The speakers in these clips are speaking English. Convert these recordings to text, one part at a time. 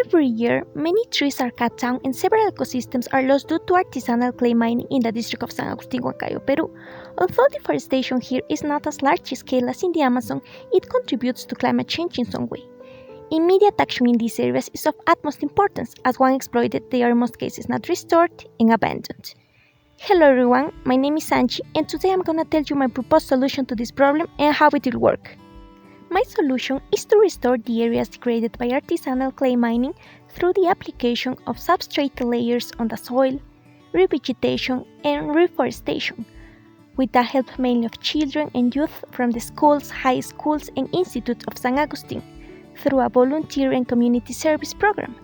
Every year, many trees are cut down and several ecosystems are lost due to artisanal clay mining in the district of San Agustin, Huancayo, Peru. Although deforestation here is not as large scale as in the Amazon, it contributes to climate change in some way. Immediate action in these areas is of utmost importance, as when exploited they are in most cases not restored and abandoned. Hello everyone, my name is ANGHY and today I'm gonna tell you my proposed solution to this problem and how it will work. My solution is to restore the areas degraded by artisanal clay mining through the application of substrate layers on the soil, revegetation, and reforestation, with the help mainly of children and youth from the schools, high schools, and institutes of San Agustin, through a volunteer and community service program,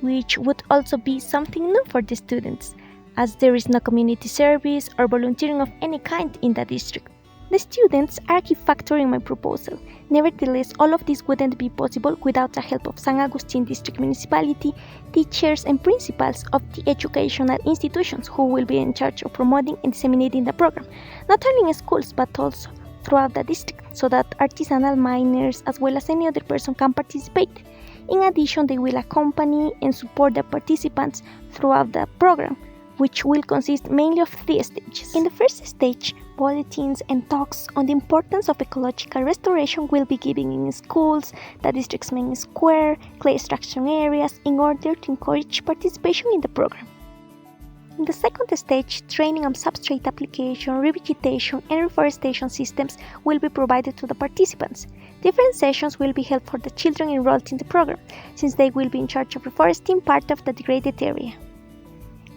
which would also be something new for the students, as there is no community service or volunteering of any kind in the district. The students are a key factor in my proposal. Nevertheless, all of this wouldn't be possible without the help of San Agustin District Municipality, teachers and principals of the educational institutions who will be in charge of promoting and disseminating the program, not only in schools but also throughout the district, so that artisanal miners as well as any other person can participate. In addition, they will accompany and support the participants throughout the program, which will consist mainly of 3 stages. In the first stage, bulletins and talks on the importance of ecological restoration will be given in schools, the district's main square, clay extraction areas, in order to encourage participation in the program. In the second stage, training on substrate application, revegetation, and reforestation systems will be provided to the participants. Different sessions will be held for the children enrolled in the program, since they will be in charge of reforesting part of the degraded area.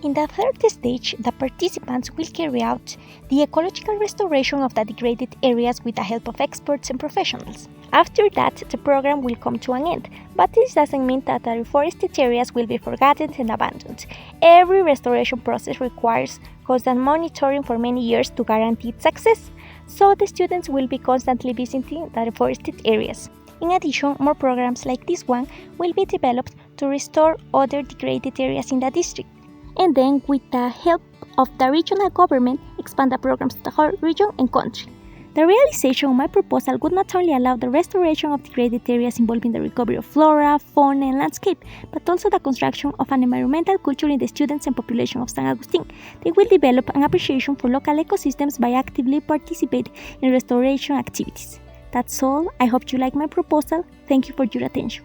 In the third stage, the participants will carry out the ecological restoration of the degraded areas with the help of experts and professionals. After that, the program will come to an end, but this doesn't mean that the reforested areas will be forgotten and abandoned. Every restoration process requires constant monitoring for many years to guarantee its success, so the students will be constantly visiting the reforested areas. In addition, more programs like this one will be developed to restore other degraded areas in the district, and then, with the help of the regional government, expand the programs to the whole region and country. The realization of my proposal would not only allow the restoration of degraded areas involving the recovery of flora, fauna, and landscape, but also the construction of an environmental culture in the students and population of San Agustin. They will develop an appreciation for local ecosystems by actively participating in restoration activities. That's all. I hope you like my proposal. Thank you for your attention.